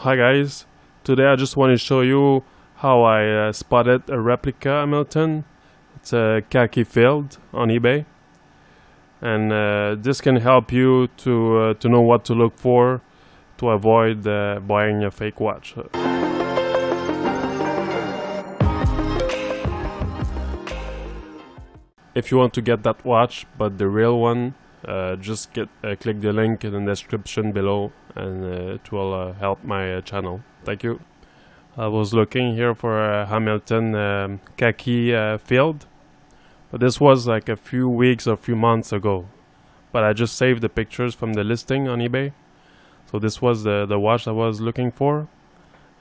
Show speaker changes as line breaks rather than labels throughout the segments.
Hi guys, today I just want to show you how I spotted a replica Hamilton. It's a khaki field on eBay, and this can help you to know what to look for to avoid buying a fake watch. If you want to get that watch but the real one, just click the link in the description below, and it will help my channel. Thank you. I was looking here for a Hamilton khaki field, but this was like a few weeks or few months ago. But I just saved the pictures from the listing on eBay. So this was the watch I was looking for.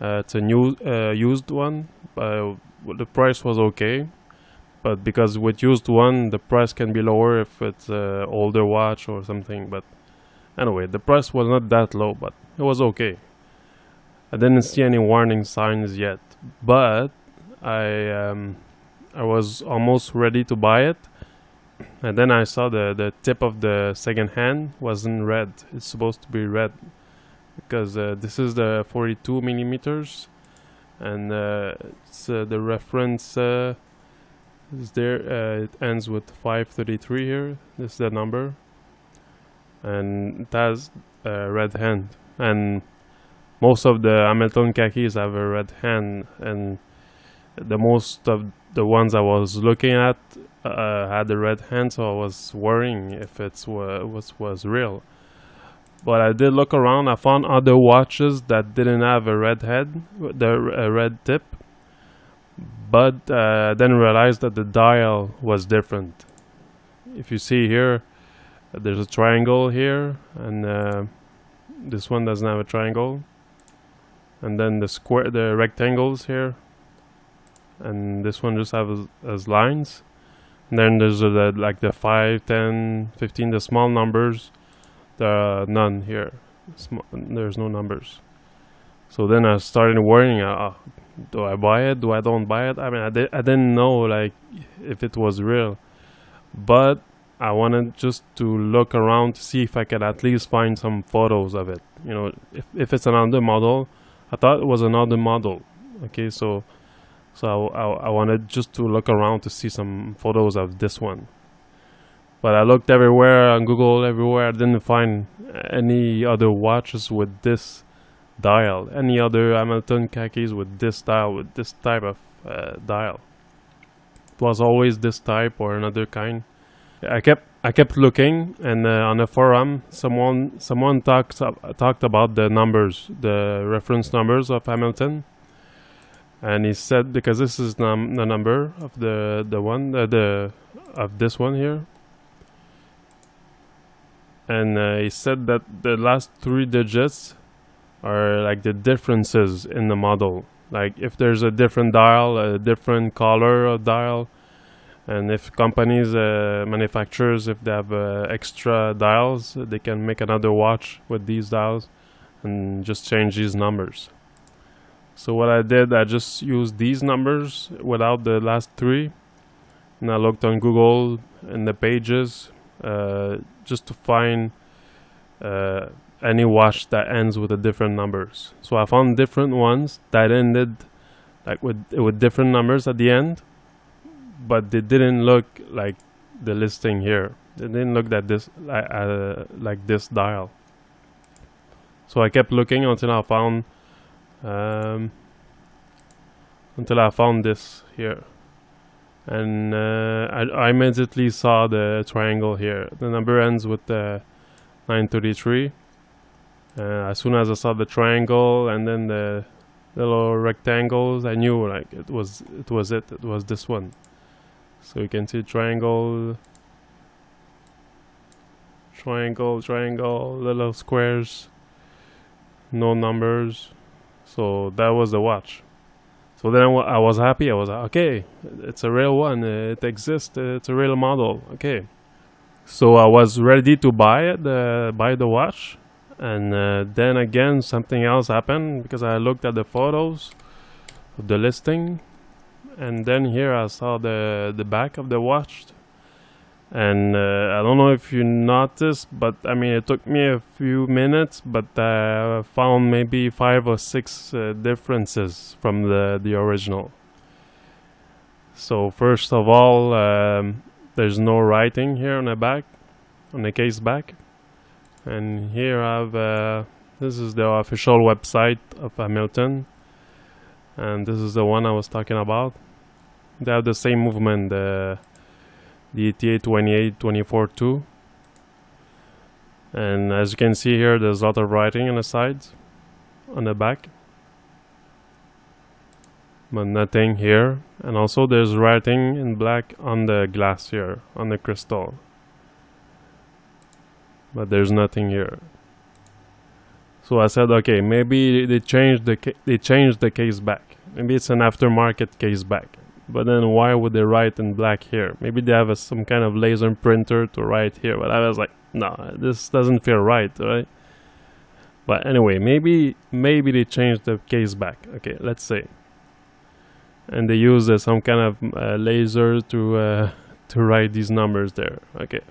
It's a new used one. The price was okay. But because with used one, the price can be lower if it's an older watch or something. But anyway, the price was not that low, but it was okay. I didn't see any warning signs yet, but I was almost ready to buy it. And then I saw the tip of the second hand wasn't red. It's supposed to be red because this is the 42 millimeters, and it's the reference. Is there? It ends with 533 here. This is the number, and it has a red hand. And most of the Hamilton khakis have a red hand, and the most of the ones I was looking at had a red hand, so I was worrying if it was real. But I did look around. I found other watches that didn't have a red head, a red tip. But then realized that the dial was different. If you see here, there's a triangle here, and this one doesn't have a triangle. And then the rectangles here, and this one just has lines. And then there's like the 5, 10, 15, the small numbers. There are none here. There's no numbers. So then I started worrying. Do I buy it? Do I don't buy it? I mean, I didn't know like if it was real, but I wanted just to look around to see if I could at least find some photos of it. You know, if it's another model. I thought it was another model. Okay, so I wanted just to look around to see some photos of this one. But I looked everywhere on Google, everywhere. I didn't find any other watches with this dial, any other Hamilton khakis with this dial, with this type of dial. It was always this type or another kind. I kept looking, and on the forum someone talked about the numbers, the reference numbers of Hamilton, and he said, because this is the number of of this one here, and he said that the last 3 digits are like the differences in the model. Like if there's a different dial, a different color of dial, and if companies, manufacturers, if they have extra dials, they can make another watch with these dials and just change these numbers. So what I did, I just used these numbers without the last 3, and I looked on Google in the pages just to find any watch that ends with a different numbers. So I found different ones that ended like with different numbers at the end, but they didn't look like the listing here. They didn't look like this dial. So I kept looking until I found this here, and I immediately saw the triangle here. The number ends with 933. As soon as I saw the triangle and then the little rectangles, I knew like it was this one. So you can see triangle, little squares, no numbers. So that was the watch. So then I was happy. I was like, okay, it's a real one. It exists. It's a real model. Okay. So I was ready to buy it, buy the watch. And then again, something else happened, because I looked at the photos of the listing, and then here I saw the back of the watch, And I don't know if you noticed, but I mean it took me a few minutes, but I found maybe 5 or 6 differences from the original. So first of all, there's no writing here on the back, on the case back. And here I have this is the official website of Hamilton, and this is the one I was talking about. They have the same movement, the ETA 28-24-2, and as you can see here, there's a lot of writing on the sides, on the back, but nothing here. And also there's writing in black on the glass here, on the crystal, but there's nothing here. So I said, okay, maybe they changed the case back. Maybe it's an aftermarket case back. But then why would they write in black here? Maybe they have some kind of laser printer to write here. But I was like, no, this doesn't feel right, right? But anyway, maybe they changed the case back. Okay, let's say. And they use some kind of laser to write these numbers there. Okay,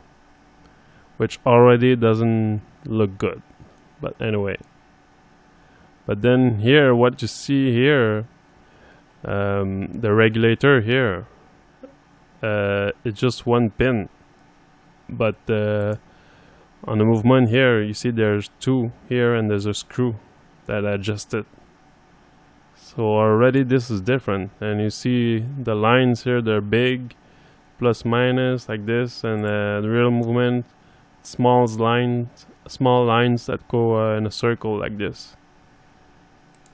which already doesn't look good. But anyway, but then here, what you see here, the regulator here, it's just one pin, but on the movement here, you see there's 2 here, and there's a screw that adjusts it. So already this is different, and you see the lines here, they're big, plus minus like this, and the real movement, small lines that go in a circle like this.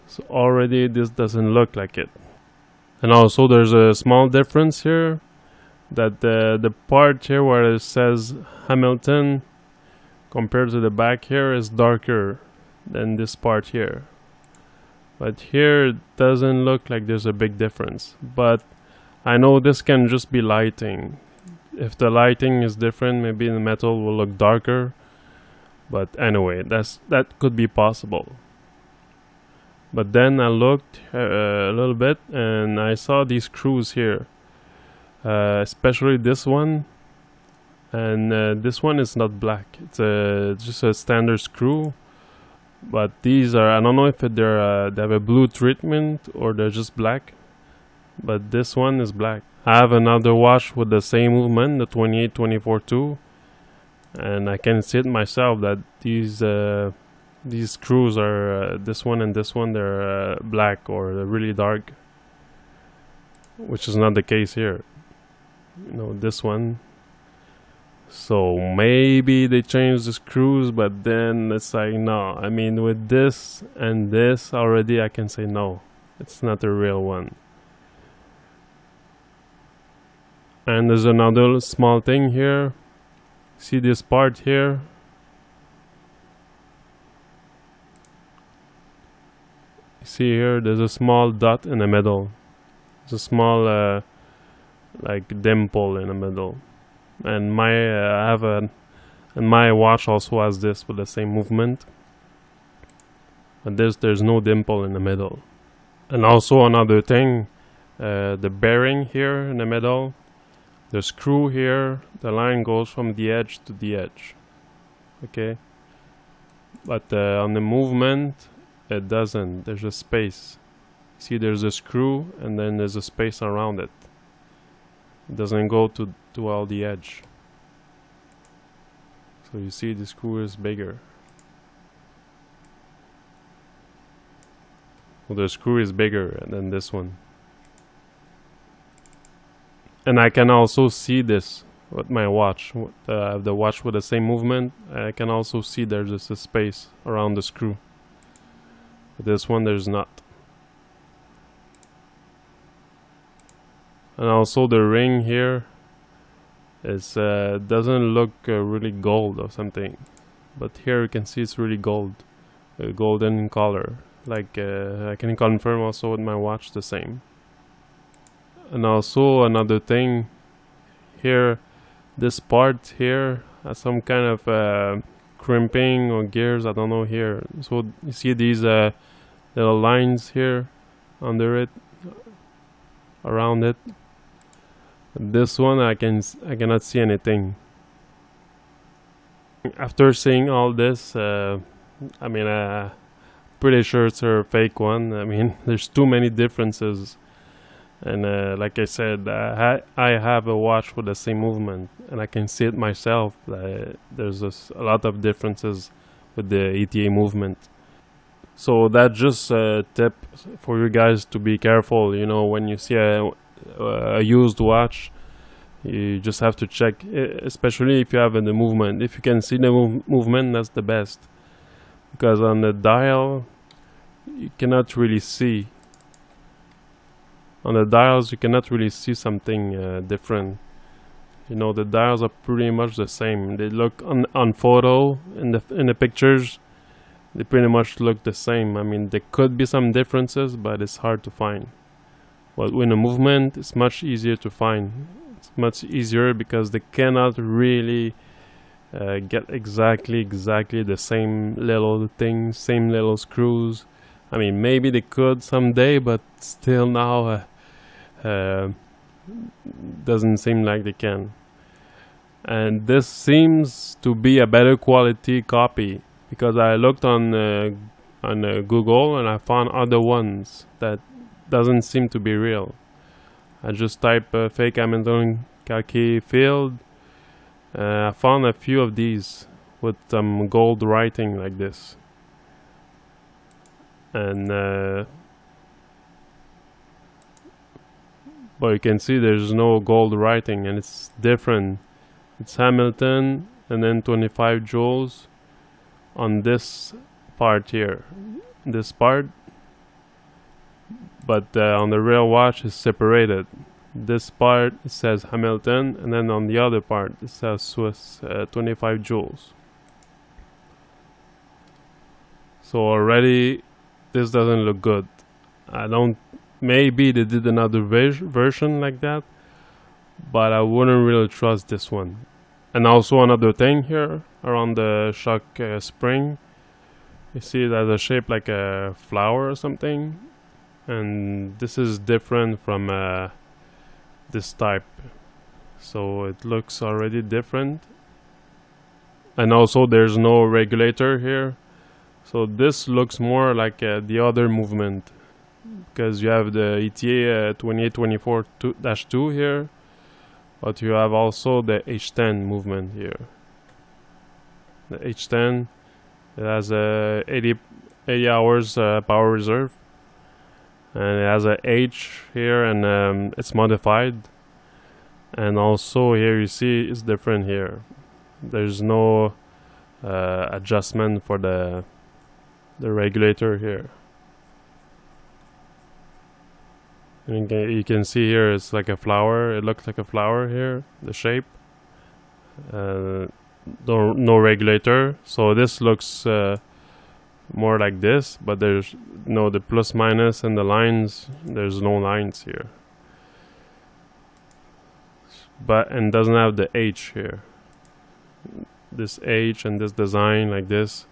So already this doesn't look like it. And also there's a small difference here, that the part here where it says Hamilton compared to the back here is darker than this part here. But here it doesn't look like there's a big difference. But I know this can just be lighting. If the lighting is different, maybe the metal will look darker. But anyway, that could be possible. But then I looked a little bit, and I saw these screws here, especially this one, and this one is not black. It's just a standard screw. But these are, I don't know if they have a blue treatment or they're just black. But this one is black. I have another watch with the same movement, the 28-24-2. And I can see it myself that these screws are this one and this one, they're black or they're really dark, which is not the case here. You know, this one. So maybe they changed the screws, but then it's like, no. I mean, with this and this already, I can say no, it's not a real one. And there's another small thing here. See this part here? See here, there's a small dot in the middle. There's a small like dimple in the middle. And my watch also has this with the same movement. But there's no dimple in the middle. And also another thing, the bearing here in the middle. The screw here, the line goes from the edge to the edge. Okay? But on the movement, it doesn't. There's a space. See, there's a screw and then there's a space around it. It doesn't go to all the edge. So you see the screw is bigger. Well, the screw is bigger than this one. And I can also see this with my watch. The watch with the same movement, I can also see there's just a space around the screw. But this one there's not. And also the ring here is doesn't look really gold or something. But here you can see it's really gold. Golden color. Like I can confirm also with my watch the same. And also another thing here, this part here has some kind of crimping or gears, I don't know here. So you see these little lines here under it, around it. This one I cannot see anything. After seeing all this, I mean, pretty sure it's a fake one. I mean, there's too many differences, and like I said, I have a watch with the same movement, and I can see it myself. There's a lot of differences with the ETA movement. So that's just a tip for you guys to be careful. You know, when you see a used watch, you just have to check, especially if you have the movement. If you can see the movement, that's the best. Because on the dial, you cannot really see. On the dials, you cannot really see something different. You know, the dials are pretty much the same. They look on photo in the pictures. They pretty much look the same. I mean, there could be some differences, but it's hard to find. But with a movement, it's much easier to find. It's much easier because they cannot really get exactly the same little things, same little screws. I mean, maybe they could someday, but still now doesn't seem like they can. And this seems to be a better quality copy, because I looked on Google and I found other ones that doesn't seem to be real. I just type fake Hamilton Khaki field. I found a few of these with some gold writing like this, and but you can see there's no gold writing, and it's different. It's Hamilton and then 25 joules on this part here, this part, but on the real watch is separated. This part it says Hamilton, and then on the other part it says Swiss 25 joules. So already this doesn't look good. Maybe they did another version like that, but I wouldn't really trust this one. And also another thing here around the shock spring, you see it has a shape like a flower or something, and this is different from this type, so it looks already different. And also there's no regulator here, so this looks more like the other movement, because you have the ETA 2824-2 here, but you have also the H10 movement here. The H10, it has a 80 hours power reserve, and it has a H here, and it's modified. And also here you see it's different here. There's no adjustment for the regulator here. And you can see here it's like a flower. It looks like a flower here, the shape. No regulator, so this looks more like this, but there's the plus minus and the lines, there's no lines here, and doesn't have the H here, this H and this design like this.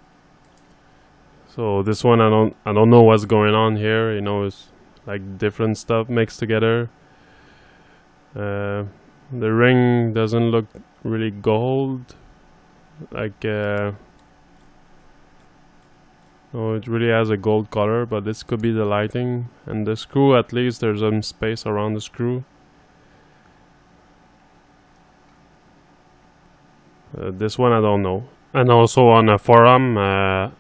So this one I don't know what's going on here. You know, it's like different stuff mixed together. The ring doesn't look really gold, like no, it really has a gold color, but this could be the lighting. And the screw, at least there's some space around the screw. This one I don't know. And also on a forum I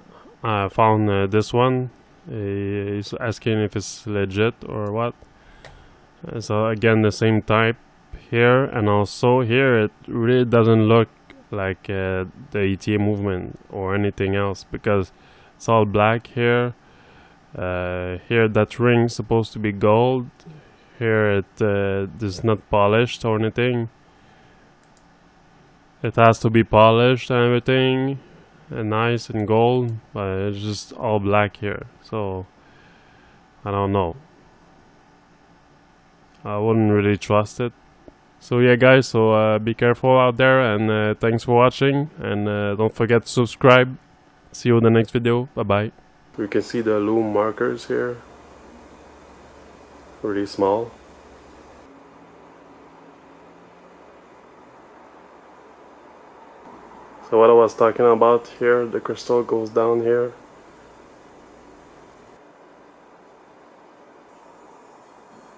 found this one. He's asking if it's legit or what. So again, the same type here, and also here it really doesn't look like the ETA movement or anything else, because it's all black here. Here that ring's supposed to be gold. Here it is not polished or anything. It has to be polished and everything, and nice and gold, but it's just all black here. So I don't know. I wouldn't really trust it. So yeah guys, so be careful out there, and thanks for watching, and don't forget to subscribe. See you in the next video. Bye bye. You can see the loom markers here, really small. So what I was talking about here, the crystal goes down here